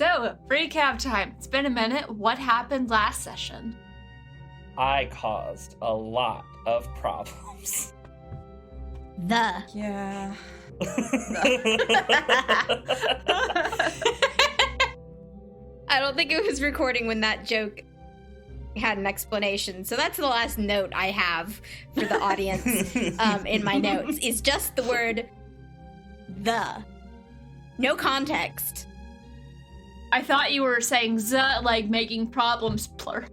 So, recap time. It's been a minute. What happened last session? I caused a lot of problems. Yeah. I don't think it was recording when that joke had an explanation. So that's the last note I have for the audience in my notes, is just the word the. No context. I thought you were saying like making problems plur.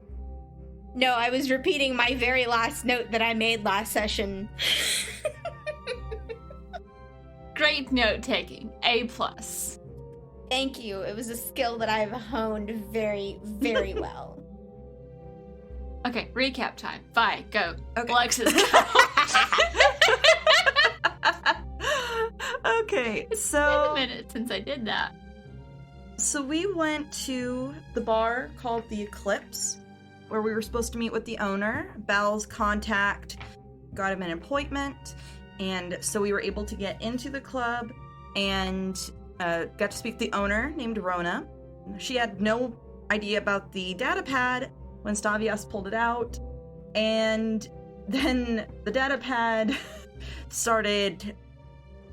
No, I was repeating my very last note that I made last session. Great note taking. A+. Thank you. It was a skill that I've honed very, very well. Okay, recap time. Vi, go. Okay. Alexis, go. Okay, It's been a so minute since I did that. we went to the bar called the Eclipse, where we were supposed to meet with the owner. Bal's contact got him an appointment, and so we were able to get into the club and got to speak to the owner named Rhona. She had no idea about the data pad when Stavias pulled it out, and then the data pad started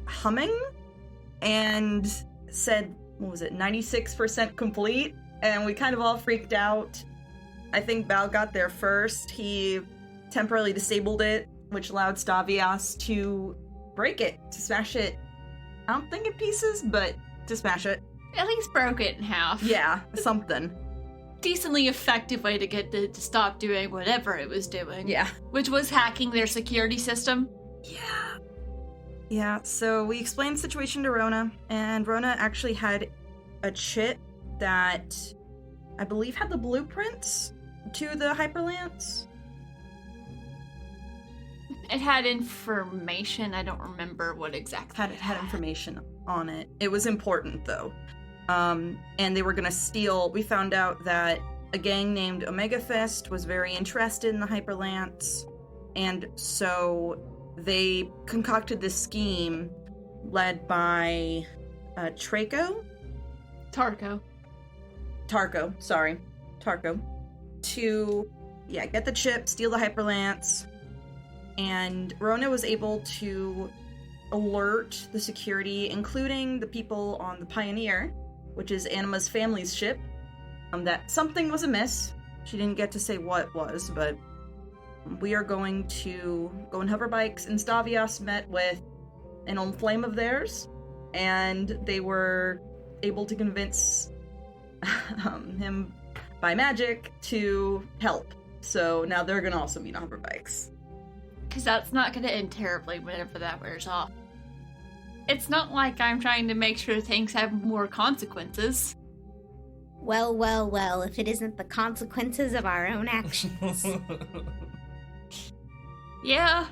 humming and said, what was it, 96% complete, and we kind of all freaked out. I think Bal got there first. He temporarily disabled it, which allowed Stavias to break it, to smash it. I don't think in pieces, but to smash it. At least broke it in half. Yeah, something. Decently effective way to get it to stop doing whatever it was doing. Yeah. Which was hacking their security system. Yeah, so we explained the situation to Rhona, and Rhona actually had a chip that I believe had the blueprints to the Hyperlance. It had information. I don't remember what exactly It had information on it. It was important, though. And they were gonna steal. We found out that a gang named Omega Fist was very interested in the Hyperlance, and so they concocted this scheme led by Tarko, to get the chip, steal the Hyperlance, and Rhona was able to alert the security, including the people on the Pioneer, which is Anima's family's ship, that something was amiss. She didn't get to say what it was, but we are going to go in hover bikes, and Stavias met with an old flame of theirs, and they were able to convince him by magic to help. So now they're gonna also meet on hover bikes. Because that's not going to end terribly whenever that wears off. It's not like I'm trying to make sure things have more consequences. Well, well, well, if it isn't the consequences of our own actions. Yeah.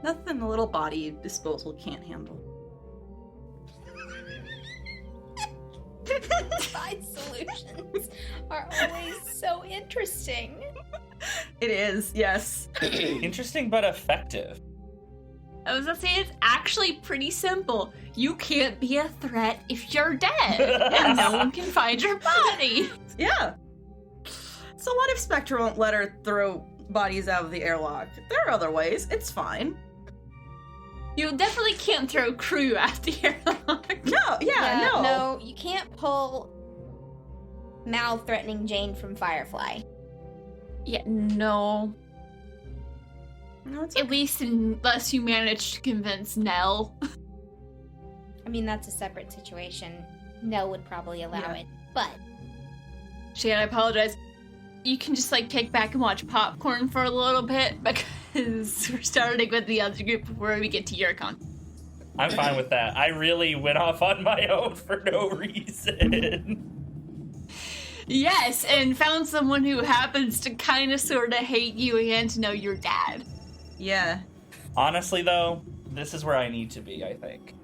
Nothing a little body disposal can't handle. Side solutions are always so interesting. It is, yes. Interesting but effective. I was gonna say, it's actually pretty simple. You can't be a threat if you're dead, and no one can find your body. Yeah. So what if Spectre won't let her throw bodies out of the airlock? There are other ways. It's fine. You definitely can't throw crew out the airlock. No, no. No, you can't pull Mal threatening Jane from Firefly. Yeah, no. No, it's At least unless you manage to convince Nell. I mean, that's a separate situation. Nell would probably allow it, but... Shane, I apologize. You can just, kick back and watch popcorn for a little bit, because we're starting with the other group before we get to your con. I'm fine with that. I really went off on my own for no reason. Yes, and found someone who happens to kind of sort of hate you and to know your dad. Yeah. Honestly, though, this is where I need to be, I think.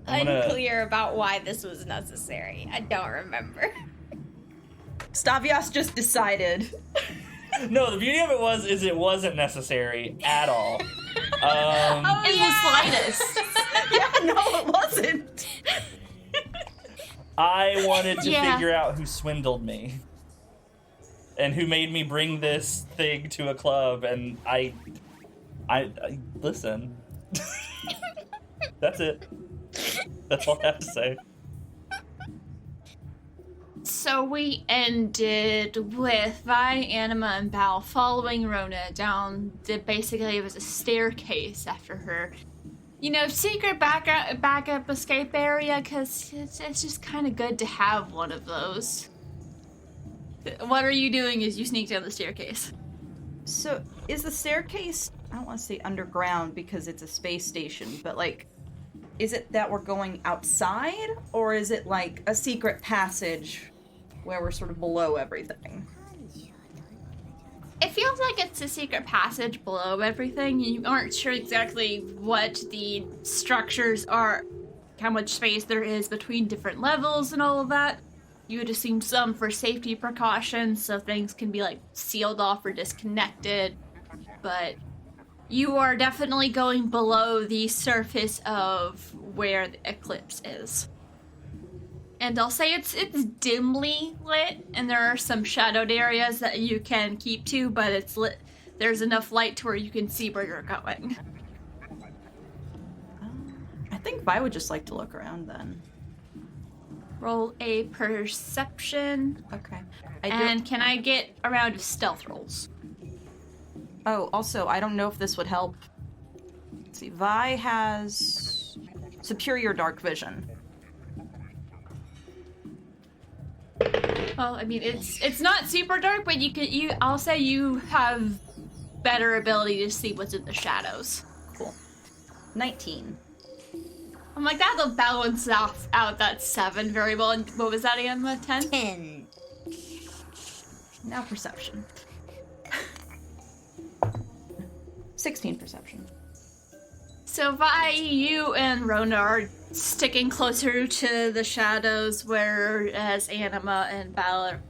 Unclear about why this was necessary. I don't remember. Stavias just decided. No, the beauty of it wasn't necessary at all. In the slightest. Yeah, no, it wasn't. I wanted to Yeah. figure out who swindled me. And who made me bring this thing to a club, and I listen. That's it. That's all I have to say. So we ended with Vi, Anima, and Bal following Rhona down basically it was a staircase after her, secret backup escape area, because it's just kind of good to have one of those. What are you doing as you sneak down the staircase? So, is the staircase, I don't want to say underground because it's a space station, but like, is it that we're going outside, or is it like a secret passage where we're sort of below everything? It feels like it's a secret passage below everything. You aren't sure exactly what the structures are, how much space there is between different levels and all of that. You would assume some for safety precautions, so things can be like sealed off or disconnected. But you are definitely going below the surface of where the eclipse is. And I'll say it's dimly lit, and there are some shadowed areas that you can keep to, but it's lit. There's enough light to where you can see where you're going. I think Vi would just like to look around then. Roll a perception. Okay. And can I get a round of stealth rolls? Oh, also, I don't know if this would help. Let's see, Vi has superior dark vision. Well, I mean, it's not super dark, but I'll say you have better ability to see what's in the shadows. Cool. 19. I'm like, that'll balance out that 7 very well. And what was that again, 10? 10. Now perception. 16 perception. So Vi, you and Rhona are sticking closer to the shadows, whereas Anima and Bal are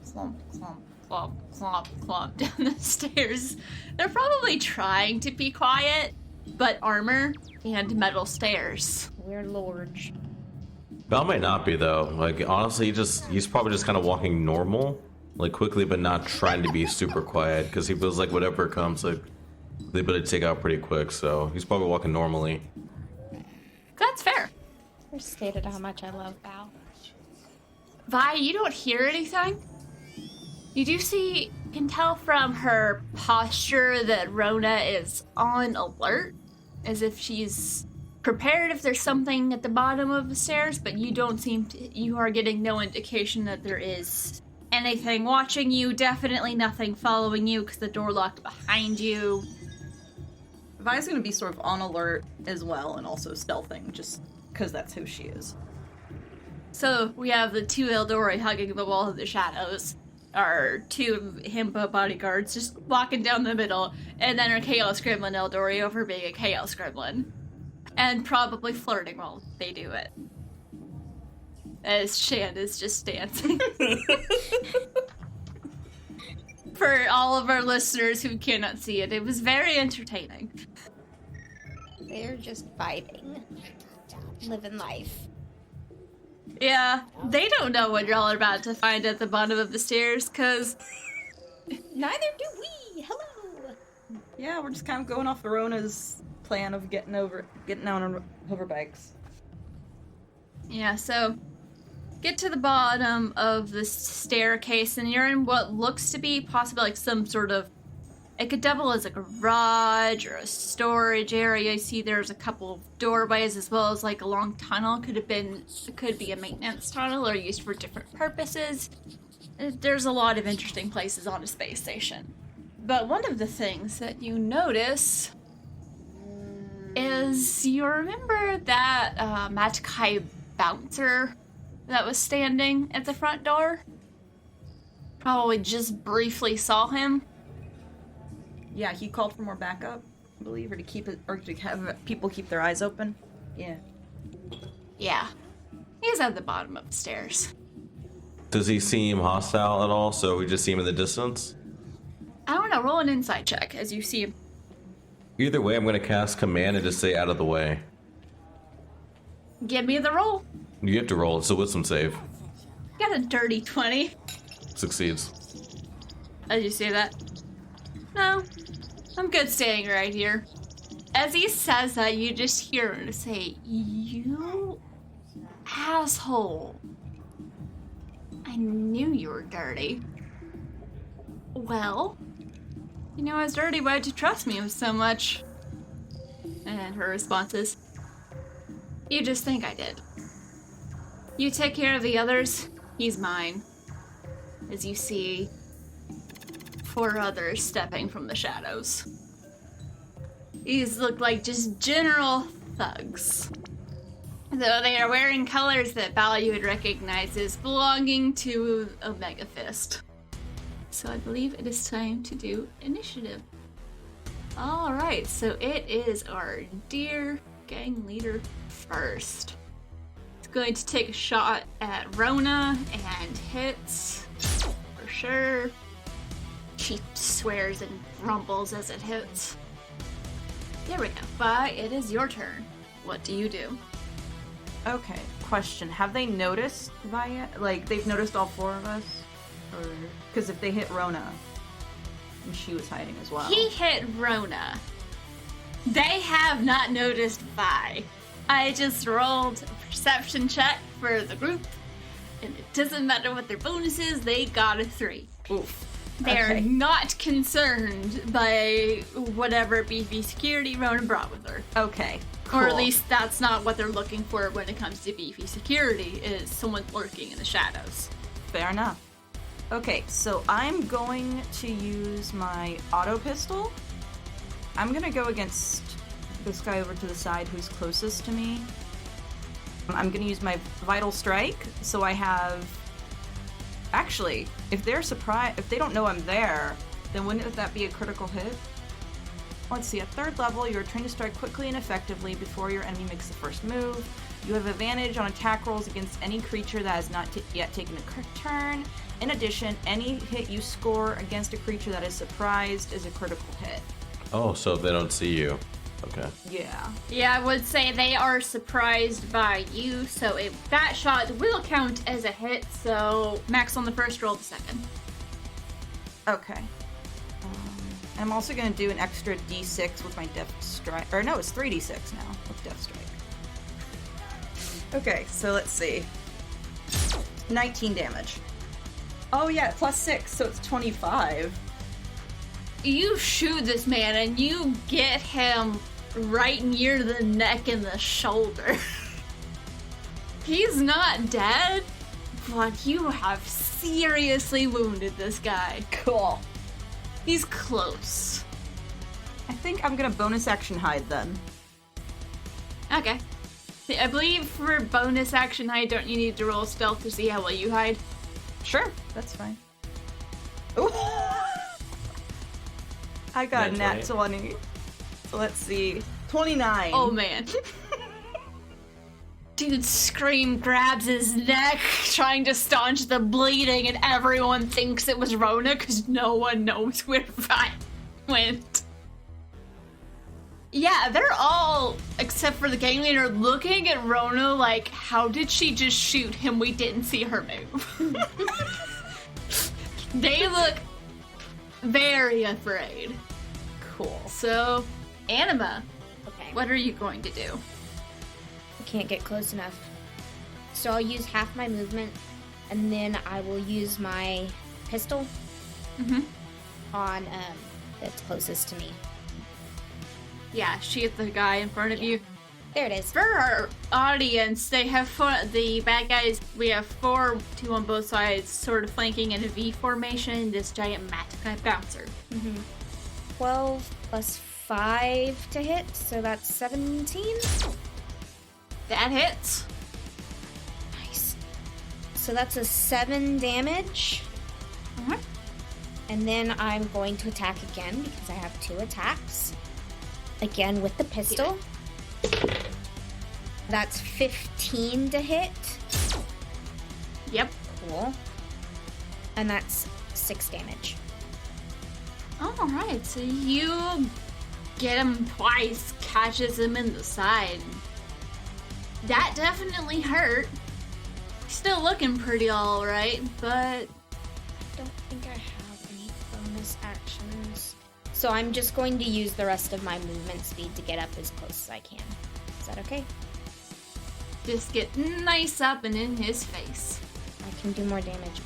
clomp down the stairs. They're probably trying to be quiet, but armor and metal stairs. We're lords. Val might not be though. Like honestly, he's probably just kind of walking normal, like quickly, but not trying to be super quiet because he feels like whatever comes, like they better take out pretty quick. So he's probably walking normally. That's fair. I stated how much I love Val. Vi, you don't hear anything. You can tell from her posture that Rhona is on alert, as if she's prepared if there's something at the bottom of the stairs, but you are getting no indication that there is anything watching you, definitely nothing following you because the door locked behind you. Vi's gonna be sort of on alert as well, and also stealthing, just because that's who she is. So we have the two Eldori hugging the wall of the shadows, our two Himba bodyguards just walking down the middle, and then our Chaos Gremlin Eldori over being a Chaos Gremlin. And probably flirting while they do it. As Shan is just dancing. For all of our listeners who cannot see it, it was very entertaining. They're just vibing. Living life. Yeah, they don't know what y'all are about to find at the bottom of the stairs, because Neither do we. Hello. Yeah, we're just kind of going off the Rhona's plan of getting on hoverbikes. yeah, so get to the bottom of the staircase, and you're in what looks to be possibly like some sort of, it could double as a garage or a storage area. You see there's a couple of doorways as well as like a long tunnel. Could be a maintenance tunnel or used for different purposes. There's a lot of interesting places on a space station. But one of the things that you notice is you remember that Matkai bouncer that was standing at the front door? Probably just briefly saw him. Yeah, he called for more backup, I believe, or to have people keep their eyes open. Yeah. Yeah. He's at the bottom of the stairs. Does he seem hostile at all? So we just see him in the distance? I don't know, roll an insight check as you see him. Either way, I'm going to cast command and just say out of the way. Give me the roll. You have to roll. It's a wisdom save. Got a dirty 20. Succeeds. Did you see that? No. I'm good staying right here. As he says that, you just hear him say, "You asshole. I knew you were dirty." Well, you know I was dirty, why'd you trust me with so much? And her response is, "You just think I did. You take care of the others, he's mine." As you see 4 others stepping from the shadows. These look like just general thugs. Though they are wearing colors that Bal you would recognize as belonging to Omega Fist. So I believe it is time to do initiative. Alright, so it is our dear gang leader first. It's going to take a shot at Rhona and hits for sure. She swears and rumbles as it hits. There we go. Vi, it is your turn. What do you do? Okay, question. Have they noticed Via? Like, they've noticed all 4 of us? Or... Because if they hit Rhona, and she was hiding as well. He hit Rhona. They have not noticed Vi. I just rolled a perception check for the group, and it doesn't matter what their bonus is, they got a 3. Oof. They're Okay. not concerned by whatever beefy security Rhona brought with her. Okay, cool. Or at least that's not what they're looking for when it comes to beefy security, is someone lurking in the shadows. Fair enough. Okay, so I'm going to use my auto pistol. I'm gonna go against this guy over to the side who's closest to me. I'm gonna use my vital strike, so I have... Actually, if they're surprised, if they don't know I'm there, then wouldn't that be a critical hit? Let's see, at 3rd level, you are trained to strike quickly and effectively before your enemy makes the first move. You have advantage on attack rolls against any creature that has not yet taken a turn. In addition, any hit you score against a creature that is surprised is a critical hit. Oh, so they don't see you. Okay. Yeah. Yeah, I would say they are surprised by you, so that shot will count as a hit, so max on the first, roll the second. Okay. I'm also going to do an extra d6 with my Death Strike. Or no, it's 3d6 now with Death Strike. Okay, so let's see. 19 damage. Oh yeah, plus 6, so it's 25. You shoot this man and you get him right near the neck and the shoulder. He's not dead, but you have seriously wounded this guy. Cool. He's close. I think I'm gonna bonus action hide then. Okay. I believe for bonus action hide, don't you need to roll stealth to see how well you hide? Sure, that's fine. Ooh. I got a nat 20. So let's see. 29. Oh man. Dude grabs his neck, trying to staunch the bleeding, and everyone thinks it was Rhona because no one knows where Vi went. Yeah, they're all, except for the gang leader, looking at Rhona like, how did she just shoot him? We didn't see her move. They look very afraid. Cool. So, Anima, Okay. what are you going to do? I can't get close enough. So I'll use half my movement, and then I will use my pistol on that's closest to me. Yeah, shoot the guy in front of you. There it is. For our audience, they have the bad guys. We have 4, 2 on both sides, sort of flanking in a V formation. This giant mat bouncer. 12 plus 5 to hit, so that's 17. That hits. Nice. So that's a 7 damage. And then I'm going to attack again because I have 2 attacks. Again with the pistol. That's 15 to hit. Yep. Cool. And that's 6 damage. Alright, so you get him twice, catches him in the side. That definitely hurt. Still looking pretty alright, but I don't think I have any bonus actions. So I'm just going to use the rest of my movement speed to get up as close as I can. Is that okay? just get nice up and in his face. I can do more damage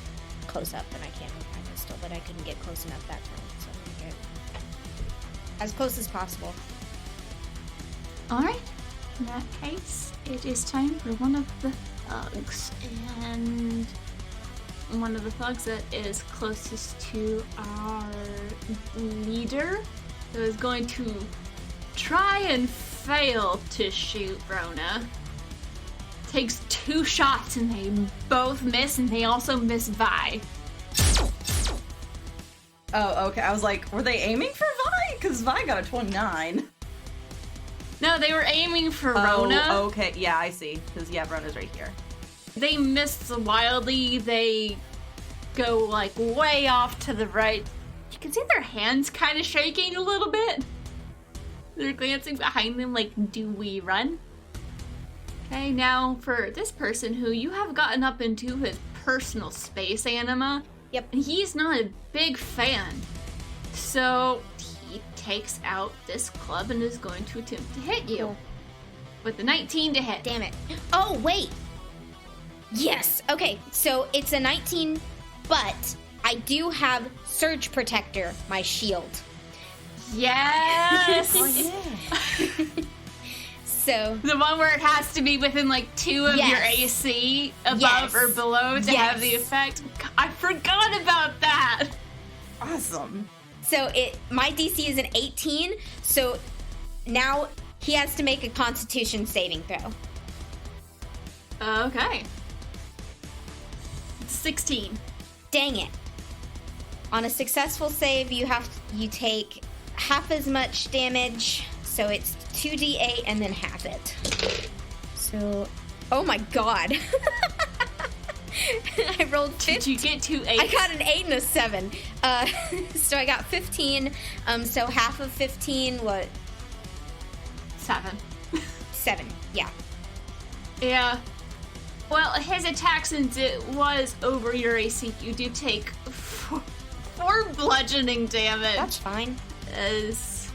close up than I can with my pistol, but I couldn't get close enough that time, so I'm gonna get as close as possible. Alright, in that case, it is time for one of the thugs. And one of the thugs that is closest to our leader is going to try and fail to shoot Rhona. Takes 2 shots and they both miss, and they also miss Vi. Oh, okay. I was like, were they aiming for Vi? Because Vi got a 29. No, they were aiming for Rhona. Oh, okay. Yeah, I see. Because, yeah, Rhona's right here. They missed wildly. They go, like, way off to the right. You can see their hands kind of shaking a little bit. They're glancing behind them like, do we run? Okay, now for this person who you have gotten up into his personal space, Anima. Yep. And he's not a big fan. So he takes out this club and is going to attempt to hit you. Cool. With the 19 to hit. Damn it. Oh, wait. Yes. Okay, so it's a 19, but I do have Surge Protector, my shield. Yes! Oh, yeah. So The one where it has to be within like 2 of Yes. your AC above Yes. or below to have the Yes. effect. I forgot about that! Awesome. my DC is an 18, so now he has to make a Constitution saving throw. Okay. 16. Dang it. On a successful save, you take half as much damage, so it's 2d8 and then half it. So, oh my god. I rolled 15. Did you get 2 8? I got an 8 and a 7. So I got 15. So half of 15, what? 7. 7. Yeah. Yeah. Well, his attack, since it was over your AC, you do take 4 bludgeoning damage. That's fine. As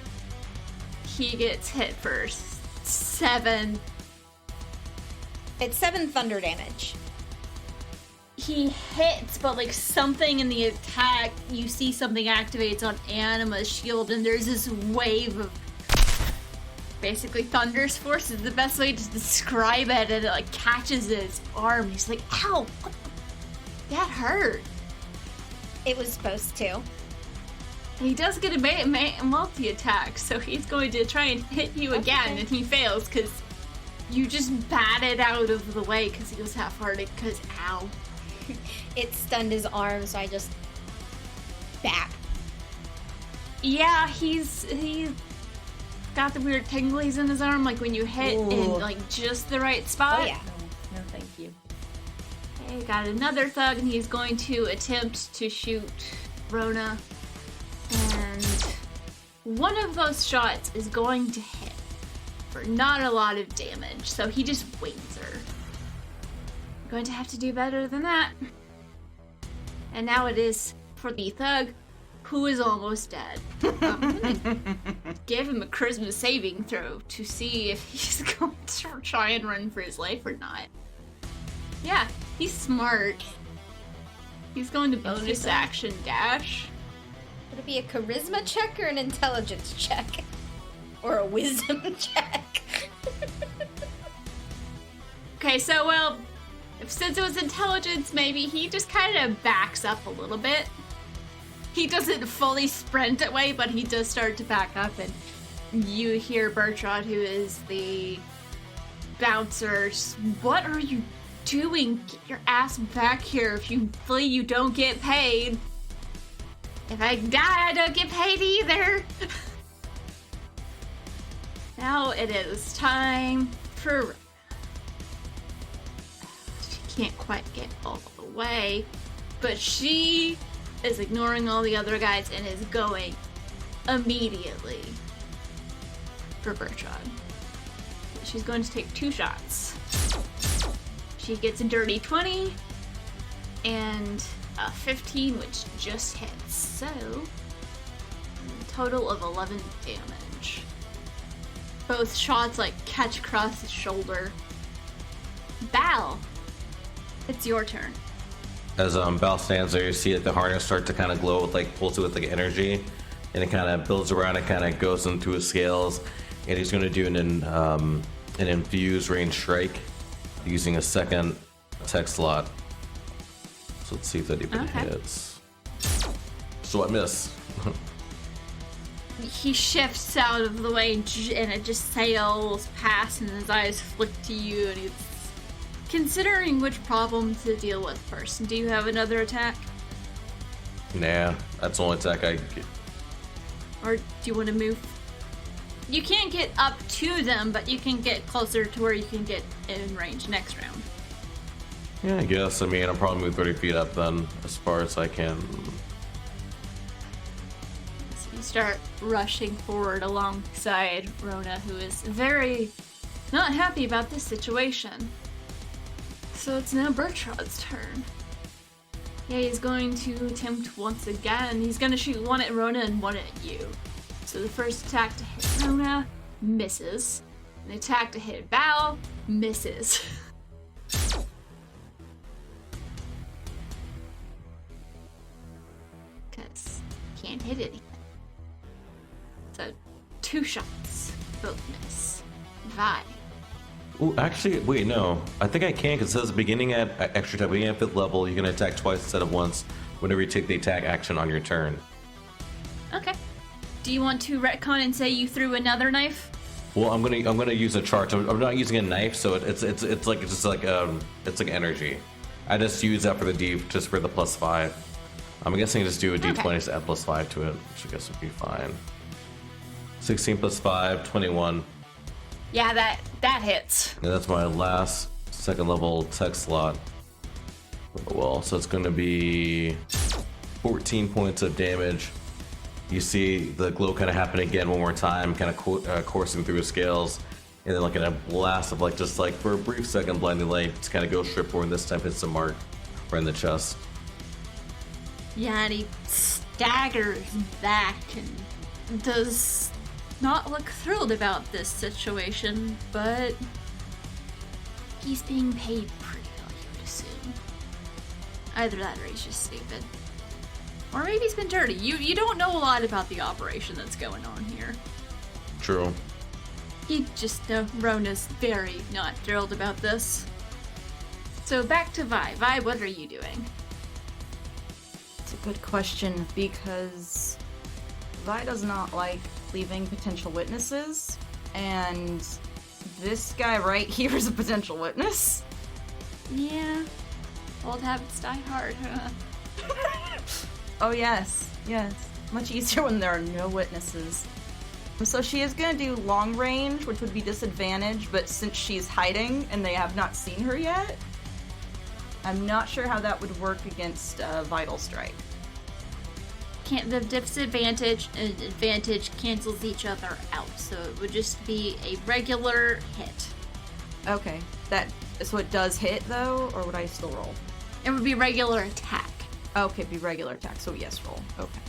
he gets hit for 7. It's 7 thunder damage. He hits, but like something in the attack, you see something activates on Anima's shield, and there's this wave of basically Thunder's Force is the best way to describe it, and it like catches his arm. He's like, ow! What the- that hurt. It was supposed to. And he does get a multi-attack, so he's going to try and hit you again, okay. and he fails because you just batted out of the way because he was half-hearted because ow. It stunned his arm, so I just bap. Yeah, he's got the weird tinglies in his arm, like when you hit in Ooh. like just the right spot. Oh yeah. No, thank you. Okay, got another thug, and he's going to attempt to shoot Rhona. And one of those shots is going to hit for not a lot of damage, so he just wings her. Going to have to do better than that. And now it is for the thug, who is almost dead. I'm gonna give him a charisma saving throw to see if he's going to try and run for his life or not. Yeah, he's smart. He's going to bonus action dash. Would it be a charisma check or an intelligence check? Or a wisdom check? Okay, so, well, since it was intelligence, maybe he just kind of backs up a little bit. He doesn't fully sprint away, but he does start to back up, and you hear Bertrand, who is the bouncer, what are you doing? Get your ass back here. If you flee, you don't get paid. If I die, I don't get paid either. Now it is time for... She can't quite get all the way, but she is ignoring all the other guys and is going immediately for Bertrand. She's going to take 2 shots. She he gets a dirty 20 and a 15, which just hits. So, a total of 11 damage. Both shots like catch across his shoulder. Bal, it's your turn. As Bal stands there, you see that the harness start to kind of glow with like pulse with like energy, and it kind of builds around and kind of goes into his scales, and he's going to do an infused range strike using a second tech slot. So let's see if that even hits. So I miss. He shifts out of the way and it just sails past, and his eyes flick to you, and he's considering which problem to deal with first. Do you have another attack? Nah, that's the only attack I get. Or do you want to move? You can't get up to them, but you can get closer to where you can get in range next round. Yeah, I guess. I mean, I'll probably move 30 feet up then, as far as I can. So you start rushing forward alongside Rhona, who is very not happy about this situation. So it's now Bertrand's turn. Yeah, he's going to attempt once again. He's going to shoot one at Rhona and one at you. So the first attack to hit Rhona misses. An attack to hit Bal misses. Because can't hit anything. So 2 shots, both miss. Vi. Ooh, actually, wait, no. I think I can, because it says beginning at extra type, beginning at 5th level, you can attack twice instead of once whenever you take the attack action on your turn. Okay. Do you want to retcon and say you threw another knife? Well, I'm gonna use a charge. I'm not using a knife, so it's like energy. I just use that for the D, just for the +5. I'm guessing just do a D20 to add +5 to it, which I guess would be fine. 16 + 5, 21. Yeah, that hits. And that's my last second level tech slot. Well, so it's going to be 14 points of damage. You see the glow kind of happen again one more time, kind of coursing through his scales, and then like in a blast of like just like for a brief second, blinding light, just kind of goes straight forward, and this time hits the mark right in the chest. Yeah, and he staggers back and does not look thrilled about this situation, but he's being paid pretty well, you would assume. Either that or he's just stupid. Or maybe he's been dirty. You don't know a lot about the operation that's going on here. True. You just know Rhona's very not thrilled about this. So back to Vi. Vi, what are you doing? It's a good question, because Vi does not like leaving potential witnesses, and this guy right here is a potential witness. Yeah. Old habits die hard, huh? Oh yes, yes. Much easier when there are no witnesses. So she is gonna do long range, which would be disadvantage, but since she's hiding and they have not seen her yet, I'm not sure how that would work against Vital Strike. The disadvantage and advantage cancels each other out, so it would just be a regular hit. Okay, so it does hit though, or would I still roll? It would be regular attack. Okay, be regular attack, so yes, roll. Okay.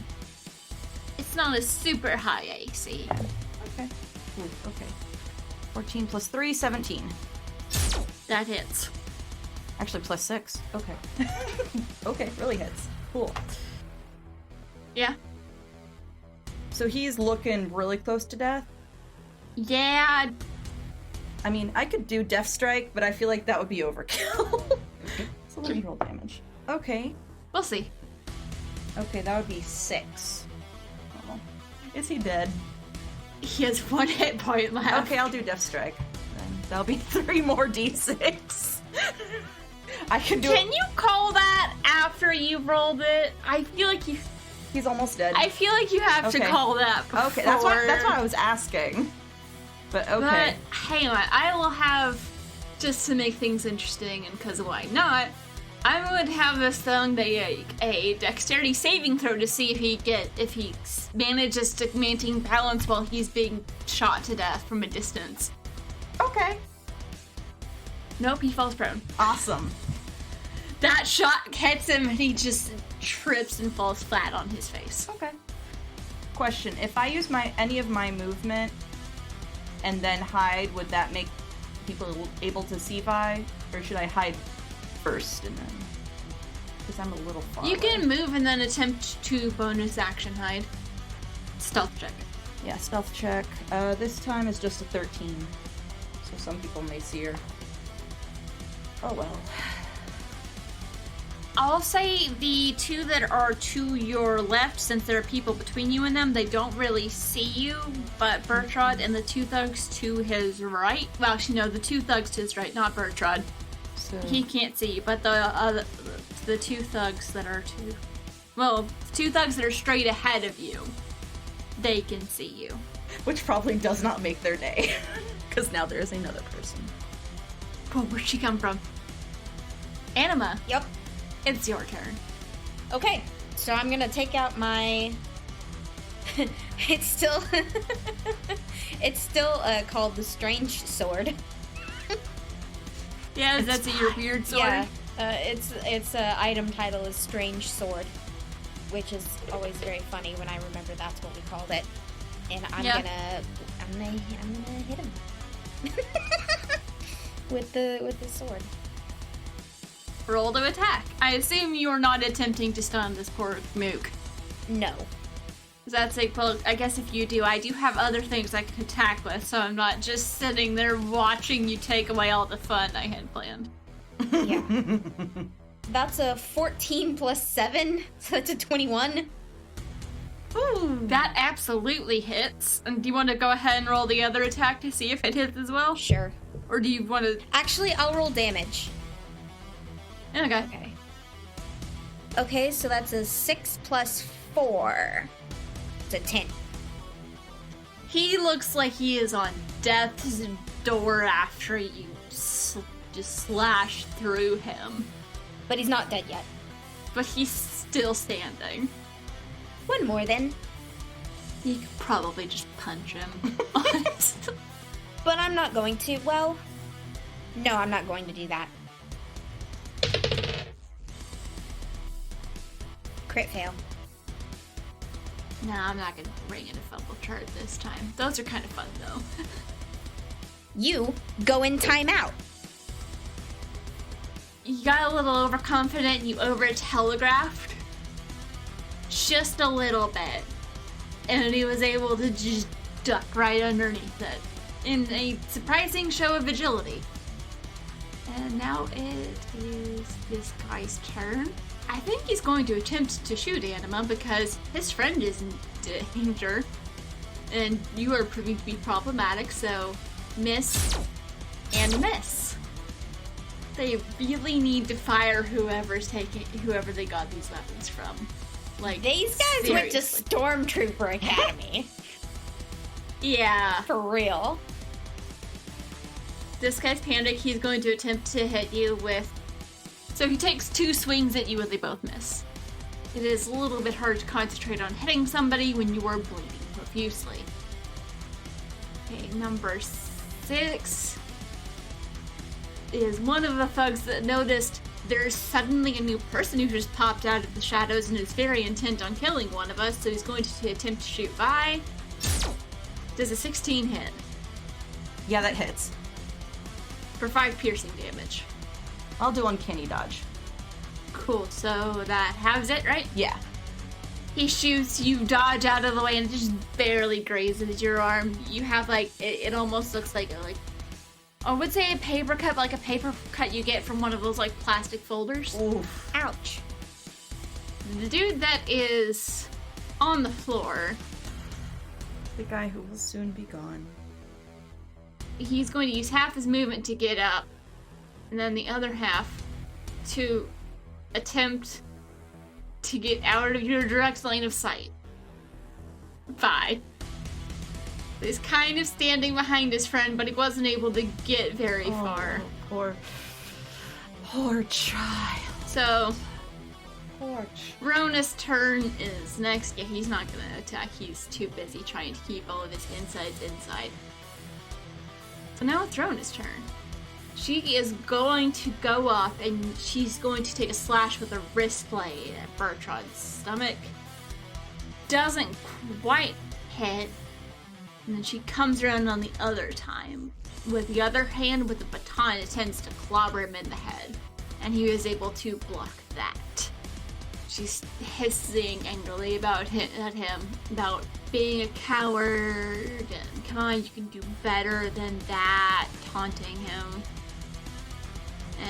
It's not a super high AC. Okay. Ooh, okay. 14 plus 3, 17. That hits. Actually, plus 6. Okay. Okay, really hits. Cool. Yeah. So he's looking really close to death? Yeah. I mean, I could do Death Strike, but I feel like that would be overkill. So let me roll damage. Okay. We'll see. Okay, that would be 6. Oh. Is he dead? He has 1 hit point left. Okay, I'll do Death Strike. Then that'll be 3 more d6. I can do Can you call that after you've rolled it? I feel like you... He's almost dead. I feel like you have to call that before. Okay, that's what I was asking. But okay. But hang on, I will have, just to make things interesting and because why not, I would have this thing a dexterity saving throw to see if he manages to maintain balance while he's being shot to death from a distance. Okay. Nope, he falls prone. Awesome. That shot hits him and he just trips and falls flat on his face. Okay. Question: if I use any of my movement and then hide, would that make people able to see Vi, or should I hide first and then? Because I'm a little far. You away. can move and then attempt to bonus action hide. Stealth check. Yeah, stealth check. This time is just a 13, so some people may see her. Oh well. I'll say the two that are to your left, since there are people between you and them, they don't really see you, but Bertrand and the two thugs to his right, well, actually, no, the two thugs to his right, not Bertrand, So he can't see you, but the two thugs that are to, well, the two thugs that are straight ahead of you, they can see you. which probably does not make their day, because now there is another person. Oh, where'd she come from? Anima, Yep. it's your turn. Okay, so I'm gonna take out my. It's still. It's still called the Strange Sword. Yeah, that's your weird sword. Yeah, its item title is Strange Sword, which is always very funny when I remember that's what we called it. And I'm Yeah. gonna hit him with the sword. Roll to attack. I assume you're not attempting to stun this poor mook. No. That's like, well, I guess if you do, I do have other things I can attack with, so I'm not just sitting there watching you take away all the fun I had planned. Yeah. That's a 14 plus 7, so that's a 21. Ooh, that absolutely hits. And do you want to go ahead and roll the other attack to see if it hits as well? Sure. Or do you want to... Actually, I'll roll damage. Okay. Okay, so that's a 6 plus 4. It's a 10. He looks like he is on death's door after you just slash through him. But he's not dead yet. But he's still standing. One more then. You could probably just punch him. Honestly. But I'm not going to. Well, no, I'm not going to do that. Crit fail. No, I'm not gonna bring in a fumble chart this time. Those are kind of fun though. You go in timeout. You got a little overconfident and you over-telegraphed. Just a little bit. And he was able to just duck right underneath it. In a surprising show of agility. And now it is this guy's turn. I think he's going to attempt to shoot Anima because his friend is in danger. And you are proving to be problematic, so miss and miss. They really need to fire whoever they got these weapons from. Like, These guys went to seriously. Stormtrooper Academy. Yeah. For real. This guy's panic. He's going to attempt to hit you with... So he takes 2 swings at you and they both miss. It is a little bit hard to concentrate on hitting somebody when you are bleeding profusely. Okay, number 6 is one of the thugs that noticed there's suddenly a new person who just popped out of the shadows and is very intent on killing one of us, so he's going to attempt to shoot Vi. Does a 16 hit? Yeah, that hits. For 5 piercing damage. I'll do uncanny dodge. Cool, so that halves it, right? Yeah. He shoots, you dodge out of the way, and it just barely grazes your arm. You have, like, it almost looks like I would say a paper cut, but like a paper cut you get from one of those, like, plastic folders. Oof. Ouch. The dude that is on the floor, The guy who will soon be gone. he's going to use half his movement to get up, and then the other half to attempt to get out of your direct line of sight. Bye. He's kind of standing behind his friend, but he wasn't able to get very far. Poor child. So, Poor Rhona's turn is next. Yeah, he's not gonna attack. He's too busy trying to keep all of his insides inside. So now it's Rhona's turn. She is going to go up and she's going to take a slash with her wrist blade at Bertrand's stomach. Doesn't quite hit. And then she comes around on the other time. With the other hand, with the baton, it tends to clobber him in the head. And he was able to block that. She's hissing angrily at him about being a coward and come on, you can do better than that, taunting him.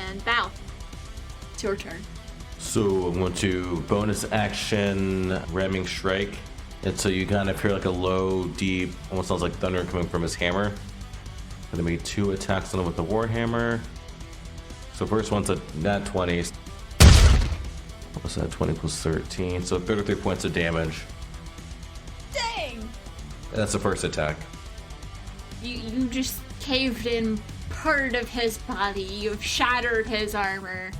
And Val, it's your turn. So I'm going to bonus action ramming strike. And so you kind of hear like a low, deep, almost sounds like thunder coming from his hammer. I'm gonna make 2 attacks on him with the warhammer. So first one's a nat 20. What's that? 20 plus 13. So 33 points of damage. Dang! That's the first attack. You just caved in part of his body. You've shattered his armor.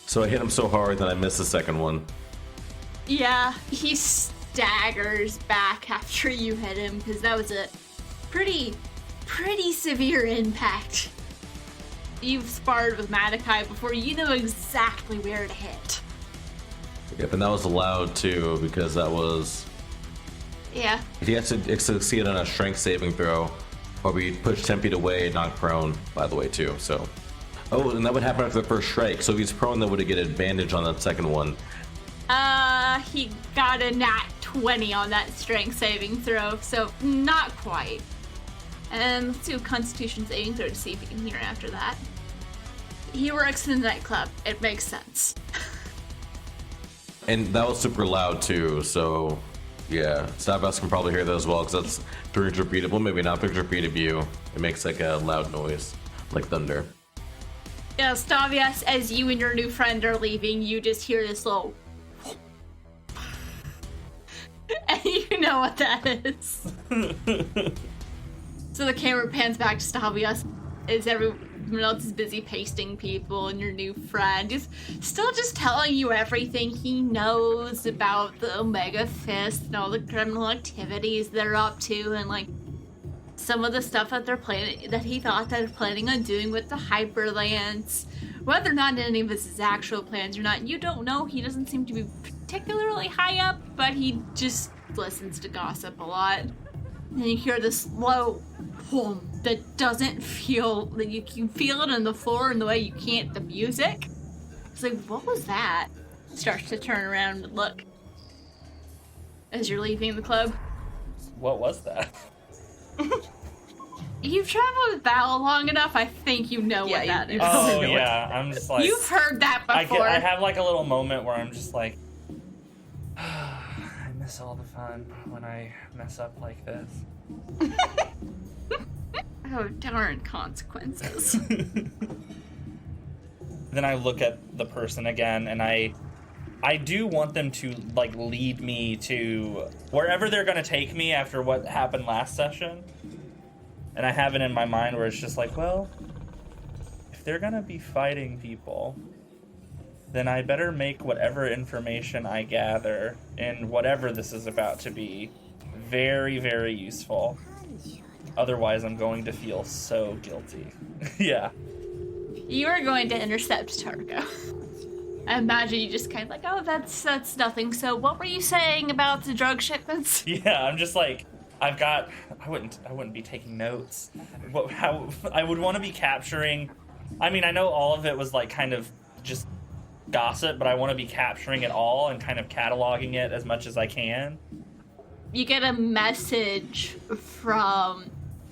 So I hit him so hard that I missed the second one. Yeah, he staggers back after you hit him because that was a pretty severe impact. You've sparred with Madakai before, you know exactly where to hit. Yep, and that was loud too because that was... Yeah. He has to succeed on a strength saving throw or be pushed 10 feet away and knocked prone, by the way, too, so... Oh, and that would happen after the first strike, so if he's prone, that would get advantage on that second one. He got a nat 20 on that strength saving throw, so not quite. And let's do a constitution saving throw to see if he can hear after that. He works in the nightclub. It makes sense. And that was super loud too, so yeah, Stavias can probably hear that as well, because that's 300 feet of, well, maybe not 300 feet of you. It makes like a loud noise, like thunder. Yeah, Stavias, as you and your new friend are leaving, you just hear this little... and you know what that is. So the camera pans back to Stavias as everyone else is busy pasting people, and your new friend is still just telling you everything he knows about the Omega Fist and all the criminal activities they're up to, and like some of the stuff that they're planning, that he thought they're planning on doing with the Hyperlance. Whether or not any of this is actual plans or not, you don't know. He doesn't seem to be particularly high up, but he just listens to gossip a lot. And you hear this low hum that doesn't feel, that you can feel it on the floor in the way you can't the music. It's like, what was that? Starts to turn around and look as you're leaving the club. What was that? You've traveled with Val long enough, I think you know what that is. Oh yeah, I'm just like... You've heard that before. I have like a little moment where I'm just like... I miss all the fun when I mess up like this. Oh, darn consequences. Then I look at the person again, and I do want them to like lead me to wherever they're gonna take me after what happened last session. And I have it in my mind where it's just like, well, if they're gonna be fighting people, then I better make whatever information I gather in whatever this is about to be very, very useful. Otherwise, I'm going to feel so guilty. Yeah. You are going to intercept Tarko. I imagine you just kind of like, oh, that's nothing. So what were you saying about the drug shipments? Yeah, I'm just like, I wouldn't be taking notes. How I would want to be capturing. I mean, I know all of it was like kind of just gossip, but I want to be capturing it all and kind of cataloging it as much as I can. You get a message from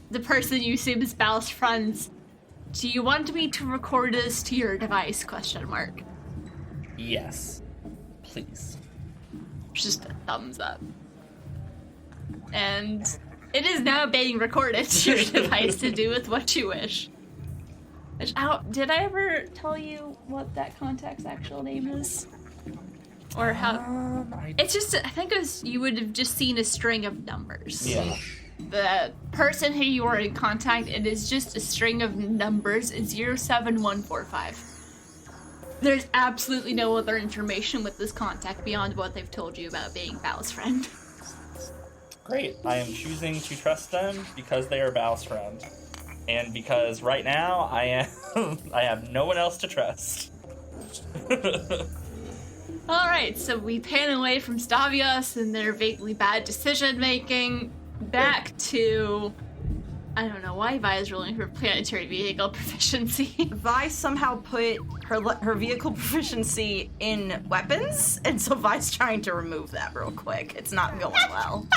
the person you assume is Bal's friends. Do you want me to record this to your device? ? Yes, please. Just a thumbs up. And it is now being recorded to your device to do with what you wish. Did I ever tell you what that contact's actual name is? Or how? It's just, I think it was, you would have just seen a string of numbers. Yeah. The person who you are in contact, it is just a string of numbers, 07145. There's absolutely no other information with this contact beyond what they've told you about being Bal's friend. Great. I am choosing to trust them because they are Bal's friend. And because right now I have no one else to trust. Alright, so we pan away from Stavias and their vaguely bad decision making back to, I don't know why Vi is rolling her planetary vehicle proficiency. Vi somehow put her vehicle proficiency in weapons, and so Vi's trying to remove that real quick. It's not going well.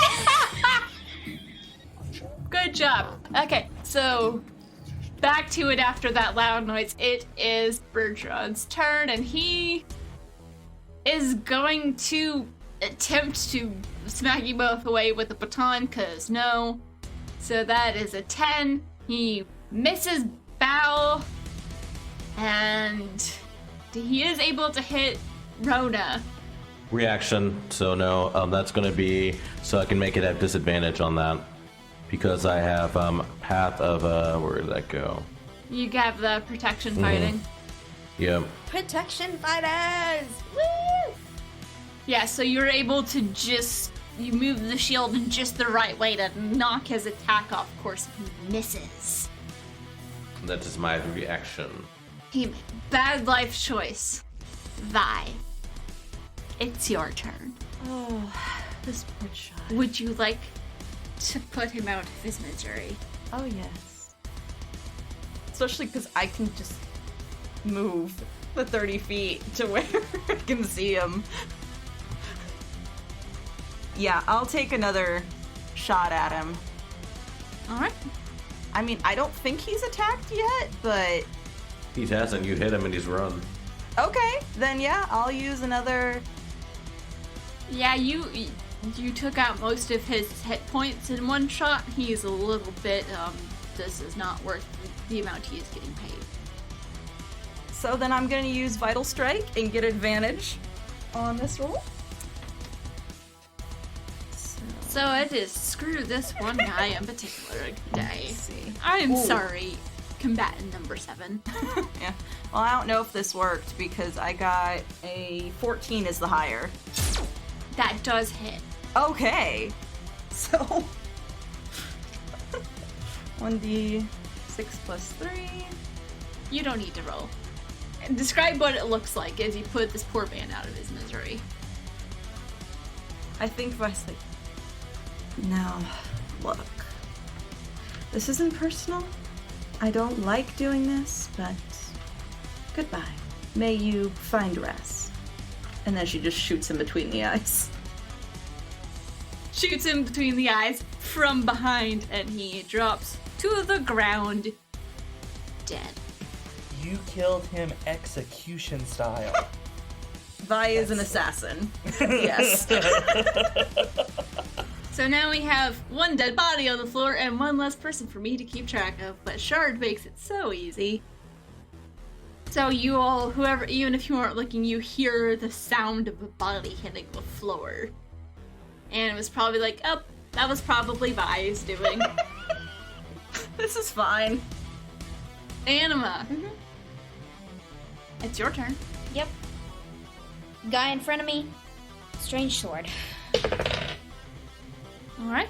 Good job. Okay, so back to it after that loud noise. It is Bertrand's turn, and he is going to attempt to smack you both away with a baton, cause no. So that is a 10. He misses Bow, and he is able to hit Rhona. Reaction, so no. That's going to be, so I can make it at disadvantage on that. Because I have Path of, where did that go? You have the protection fighting. Yep. Protection fighters! Woo! Yeah, so you're able to you move the shield in just the right way to knock his attack off course. He misses. That is my reaction. Bad life choice. Vi. It's your turn. Oh, this poor child. Would you like to put him out of his misery? Oh, yes. Especially because I can just move the 30 feet to where I can see him. Yeah, I'll take another shot at him. Alright. I mean, I don't think he's attacked yet, but... He hasn't. You hit him and he's run. Okay, then yeah, I'll use another... Yeah, you took out most of his hit points in one shot. He's a little bit, this is not worth the amount he is getting paid. So then I'm gonna use Vital Strike and get advantage on this roll. So it is screw this one guy in particular day. Let's see. I'm Ooh. sorry, combatant number 7. Yeah. Well, I don't know if this worked because I got a 14 is the higher. That does hit. Okay. So 1d6 plus 3. You don't need to roll. Describe what it looks like as you put this poor man out of his misery. I think Vice like, now, look. This isn't personal. I don't like doing this, but goodbye. May you find rest. And then she just shoots him between the eyes. Shoots him between the eyes from behind, and he drops to the ground, dead. You killed him execution style. Vi is an assassin. Yes. So now we have one dead body on the floor and one less person for me to keep track of, but Shard makes it so easy. So you all, whoever, even if you aren't looking, you hear the sound of a body hitting the floor. And it was probably like, oh, that was probably Vi's doing. This is fine. Anima. It's your turn. Yep. Guy in front of me. Strange sword. Alright.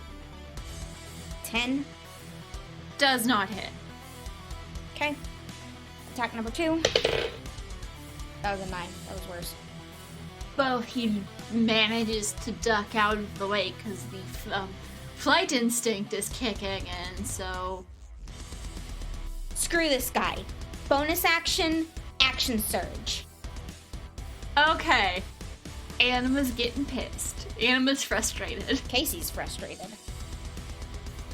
10. Does not hit. Okay. Attack number 2. That was a 9. That was worse. Well, he manages to duck out of the way because the flight instinct is kicking in, so... Screw this guy. Bonus action, action surge. Okay. Anima's getting pissed. Anima's frustrated. Casey's frustrated.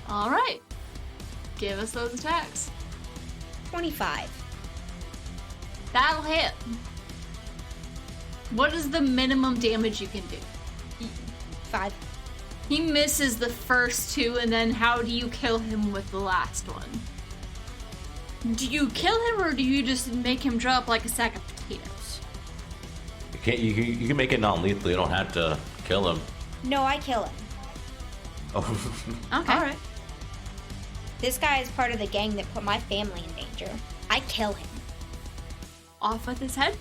Alright. Give us those attacks. 25. That'll hit. What is the minimum damage you can do? 5. He misses the first 2, and then how do you kill him with the last one? Do you kill him, or do you just make him drop like a sack of potatoes? You can make it non-lethal. You don't have to kill him. No, I kill him. Oh. Okay. Alright. This guy is part of the gang that put my family in danger. I kill him. Off with his head?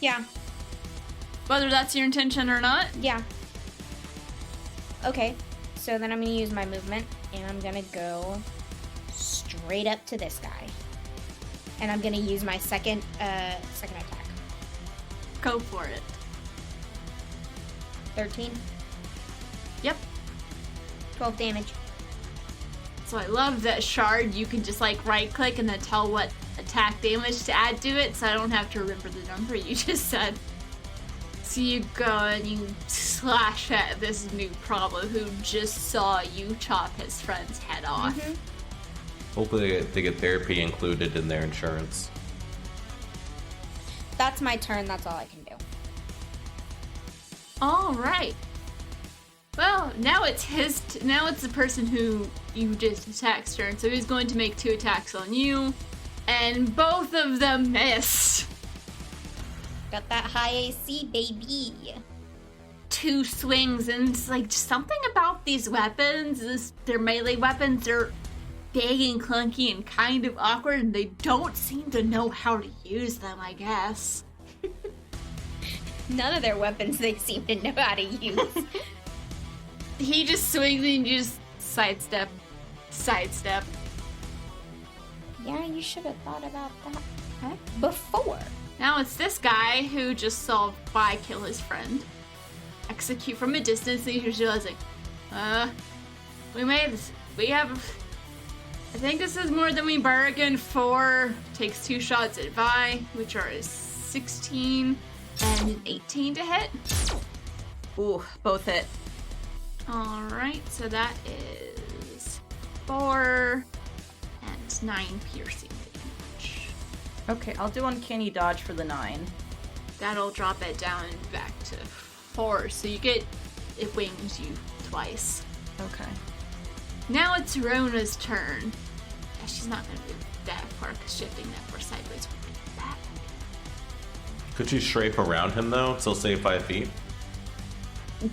Yeah. Whether that's your intention or not? Yeah. Okay. So then I'm going to use my movement, and I'm going to go straight up to this guy. And I'm gonna use my second attack. Go for it. 13. Yep. 12 damage. So I love that shard. You can just like right click and then tell what attack damage to add to it, so I don't have to remember the number you just said. So you go and you slash at this new problem who just saw you chop his friend's head off. Mm-hmm. Hopefully they get therapy included in their insurance. That's my turn. That's all I can do. All right. Well, now it's now it's the person who you just attacked turn. So he's going to make 2 attacks on you, and both of them missed. Got that high AC, baby. 2 swings, and it's like something about these weapons. They're melee weapons. They're big and clunky and kind of awkward, and they don't seem to know how to use them, I guess. None of their weapons they seem to know how to use. He just swings and you just sidestep. Yeah, you should have thought about that before. Now it's this guy who just saw Vi kill his friend. Execute from a distance, and he's realizing, we made this. We have. I think this is more than we bargained for. Takes 2 shots at Vi, which are a 16 and an 18 to hit. Ooh, both hit. Alright, so that is 4 and 9 piercing damage. Okay, I'll do uncanny dodge for the 9. That'll drop it down back to 4, so it wings you twice. Okay. Now it's Rhona's turn. Yeah, she's not gonna move that far because shifting that far sideways would be bad. Could she strafe around him though? Still save 5 feet?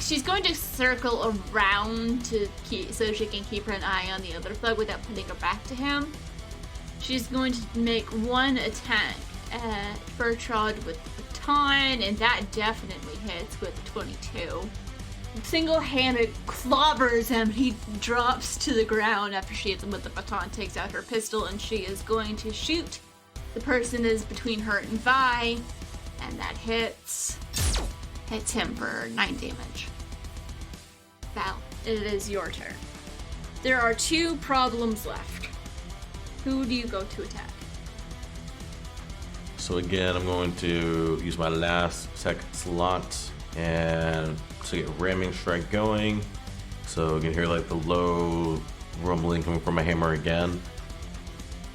She's going to circle around so she can keep an eye on the other thug without putting her back to him. She's going to make 1 attack at Bertrand with the baton, and that definitely hits with 22. Single-handed clobbers him. He drops to the ground after she hits him with the baton, takes out her pistol, and she is going to shoot. The person is between her and Vi, and that hits him for 9 damage. Val, it is your turn. There are 2 problems left. Who do you go to attack? So again, I'm going to use my last second slot and to get ramming strike going. So you can hear like the low rumbling coming from my hammer again.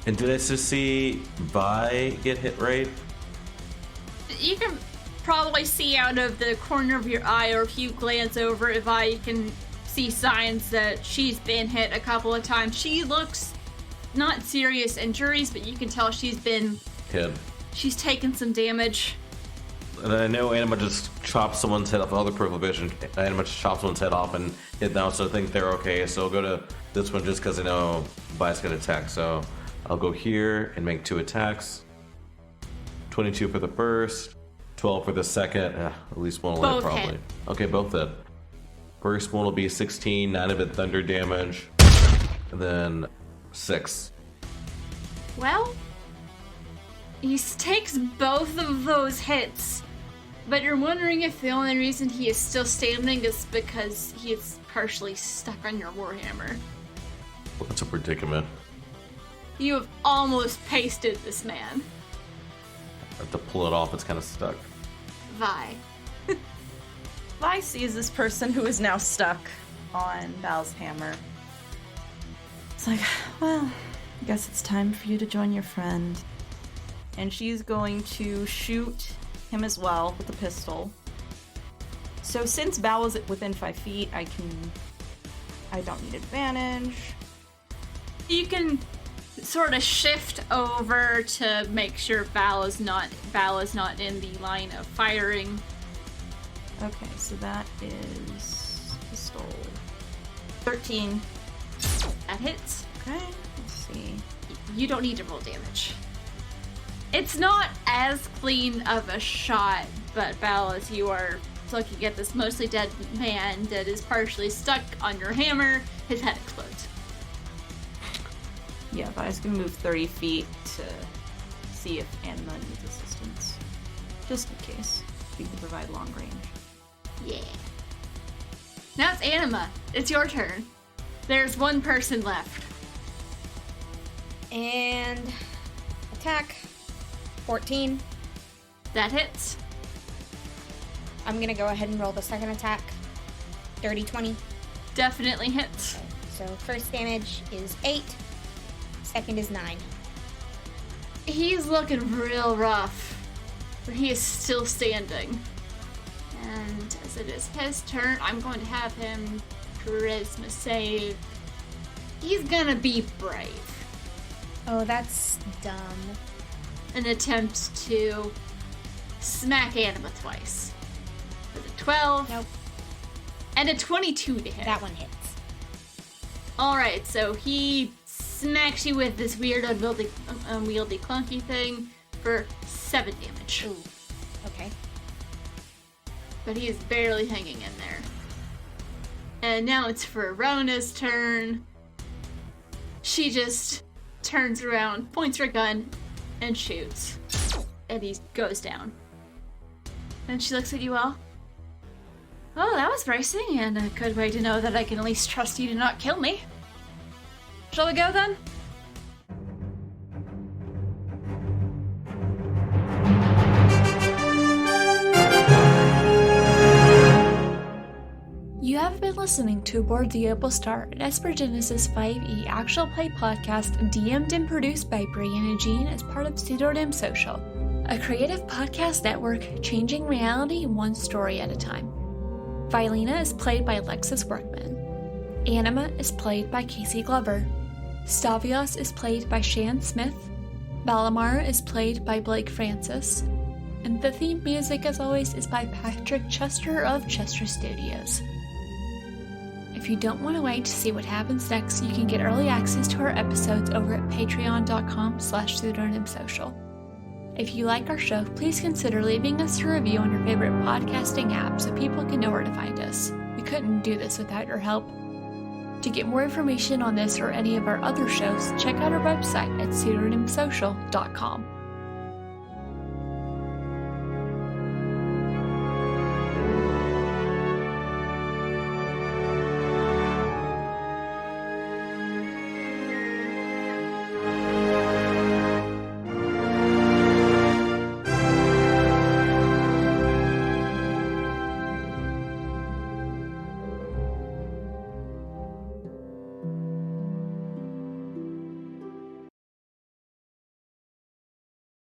And did I just see Vi get hit right? You can probably see out of the corner of your eye, or if you glance over at Vi, you can see signs that she's been hit a couple of times. She looks not serious injuries, but you can tell she's been Hit. She's taken some damage. And I know Anima just chopped someone's head off. Other peripheral vision, Anima just chopped someone's head off and hit down, so I think they're okay. So I'll go to this one just because I know Vi's gonna attack. So I'll go here and make 2 attacks. 22 for the first, 12 for the second. At least one will hit Both probably. hit. Okay, both hit. First one will be 16, 9 of it thunder damage, and then 6. Well, he takes both of those hits, but you're wondering if the only reason he is still standing is because he is partially stuck on your warhammer. Well, that's a predicament. You have almost pasted this man. I have to pull it off. It's kind of stuck. Vi. Vi sees this person who is now stuck on Val's hammer. It's like, well, I guess it's time for you to join your friend. And she's going to shoot him as well with a pistol. So since Val is within 5 feet, I don't need advantage. You can sort of shift over to make sure Val is not in the line of firing. Okay, so that is pistol 13. That hits. Okay, let's see. You don't need to roll damage. It's not as clean of a shot, but Val, as you are looking at this mostly dead man that is partially stuck on your hammer, his head explodes. Yeah, but I was gonna move 30 feet to see if Anima needs assistance. Just in case. We can provide long range. Yeah. Now it's Anima. It's your turn. There's one person left. And attack. 14. That hits. I'm gonna go ahead and roll the second attack. Dirty 20. Definitely hits. So first damage is 8. Second is 9. He's looking real rough, but he is still standing. And as it is his turn, I'm going to have him charisma save. He's gonna be brave. Oh, that's dumb. An attempt to smack Anima twice. With a 12. Nope. And a 22 to hit. That one hits. Alright, so he smacks you with this weird unwieldy clunky thing for 7 damage. Ooh. Okay. But he is barely hanging in there. And now it's for Rhona's turn. She just turns around, points her gun, and shoots. And he goes down. And she looks at you all. Oh, that was bracing, and a good way to know that I can at least trust you to not kill me. Shall we go then? You have been listening to Aboard the Opal Star, an Esper Genesis 5e actual play podcast DM'd and produced by Brian and Jean as part of Pseudonym Social, a creative podcast network changing reality one story at a time. Vilena is played by Alexis Workman. Anima is played by Casey Glover. Stavias is played by Shan Smith. Balamar is played by Blake Francis. And the theme music, as always, is by Patrick Chester of Chester Studios. If you don't want to wait to see what happens next, you can get early access to our episodes over at patreon.com/pseudonymsocial. If you like our show, please consider leaving us a review on your favorite podcasting app so people can know where to find us. We couldn't do this without your help. To get more information on this or any of our other shows, check out our website at pseudonymsocial.com.